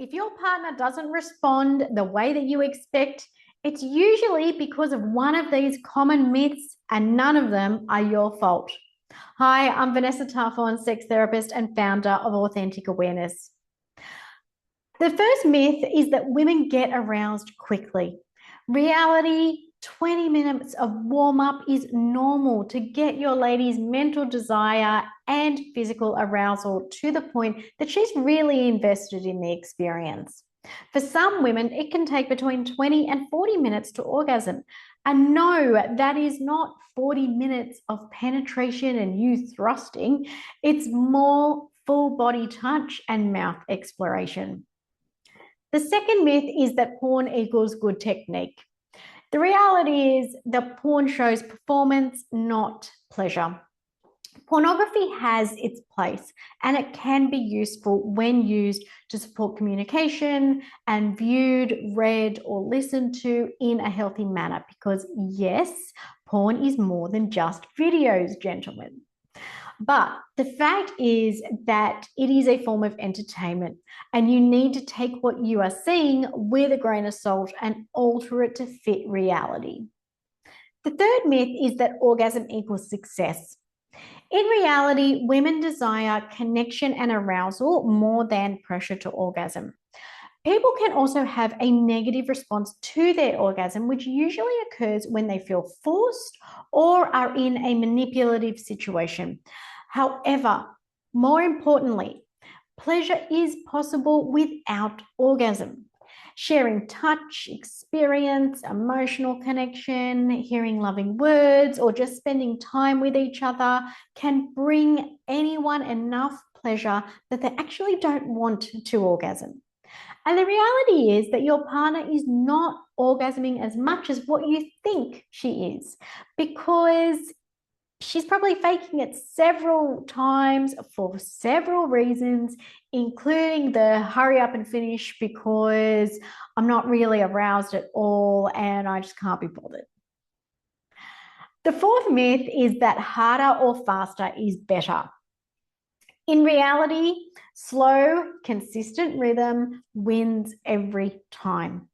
If your partner doesn't respond the way that you expect, it's usually because of one of these common myths, and none of them are your fault. Hi, I'm Vanessa Tarfon, sex therapist and founder of Authentic Awareness. The first myth is that women get aroused quickly. Reality, 20 minutes of warm up is normal to get your lady's mental desire and physical arousal to the point that she's really invested in the experience. For some women, it can take between 20 and 40 minutes to orgasm. And no, that is not 40 minutes of penetration and you thrusting. It's more full body touch and mouth exploration. The second myth is that porn equals good technique. The reality is that porn shows performance, not pleasure. Pornography has its place and it can be useful when used to support communication and viewed, read, or listened to in a healthy manner because, yes, porn is more than just videos, gentlemen. But the fact is that it is a form of entertainment and you need to take what you are seeing with a grain of salt and alter it to fit reality. The third myth is that orgasm equals success. In reality, women desire connection and arousal more than pressure to orgasm. People can also have a negative response to their orgasm, which usually occurs when they feel forced or are in a manipulative situation. However, more importantly, pleasure is possible without orgasm. Sharing touch, experience, emotional connection, hearing loving words, or just spending time with each other can bring anyone enough pleasure that they actually don't want to orgasm. And the reality is that your partner is not orgasming as much as what you think she is, because she's probably faking it several times for several reasons, including the hurry up and finish because I'm not really aroused at all and I just can't be bothered. The fourth myth is that harder or faster is better. In reality, slow, consistent rhythm wins every time.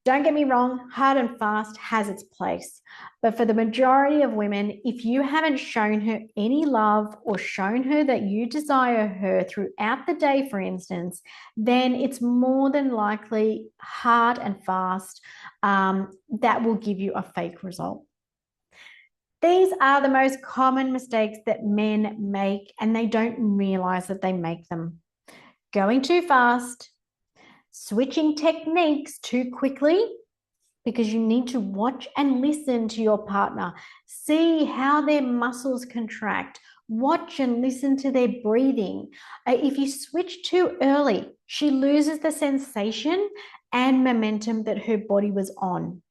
Don't get me wrong, hard and fast has its place. But for the majority of women, if you haven't shown her any love or shown her that you desire her throughout the day, for instance, then it's more than likely hard and fast that will give you a fake result. These are the most common mistakes that men make, and they don't realize that they make them. Going too fast, switching techniques too quickly, because you need to watch and listen to your partner, see how their muscles contract, watch and listen to their breathing. If you switch too early, she loses the sensation and momentum that her body was on.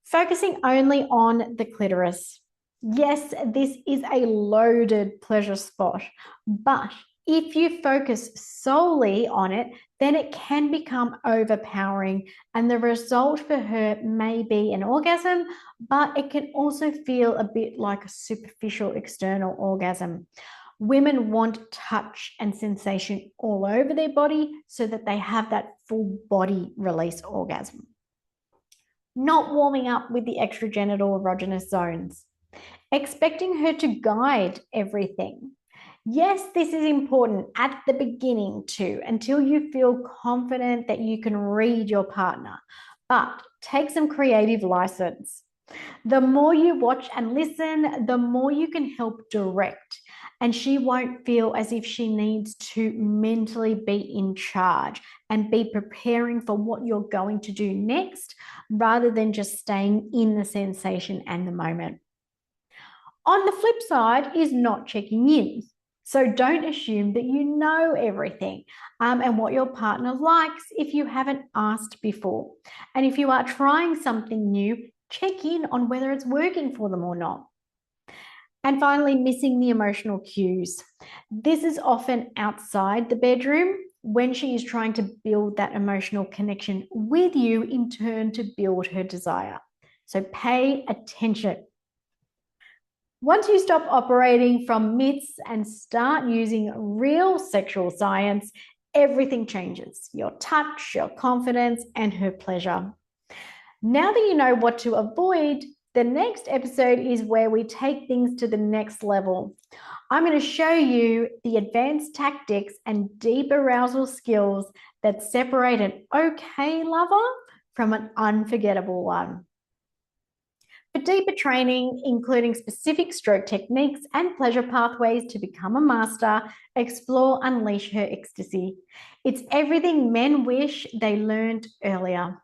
Focusing only on the clitoris. Yes, this is a loaded pleasure spot, but if you focus solely on it, then it can become overpowering, and the result for her may be an orgasm, but it can also feel a bit like a superficial external orgasm. Women want touch and sensation all over their body so that they have that full body release orgasm. Not warming up with the extragenital erogenous zones. Expecting her to guide everything. Yes, this is important at the beginning too, until you feel confident that you can read your partner, but take some creative license. The more you watch and listen, the more you can help direct, and she won't feel as if she needs to mentally be in charge and be preparing for what you're going to do next, rather than just staying in the sensation and the moment. On the flip side is not checking in. So don't assume that you know everything and what your partner likes if you haven't asked before. And if you are trying something new, check in on whether it's working for them or not. And finally, missing the emotional cues. This is often outside the bedroom when she is trying to build that emotional connection with you, in turn to build her desire. So pay attention. Once you stop operating from myths and start using real sexual science, everything changes: your touch, your confidence, and her pleasure. Now that you know what to avoid, the next episode is where we take things to the next level. I'm going to show you the advanced tactics and deep arousal skills that separate an okay lover from an unforgettable one. For deeper training, including specific stroke techniques and pleasure pathways to become a master, explore Unleash Her Ecstasy. It's everything men wish they learned earlier.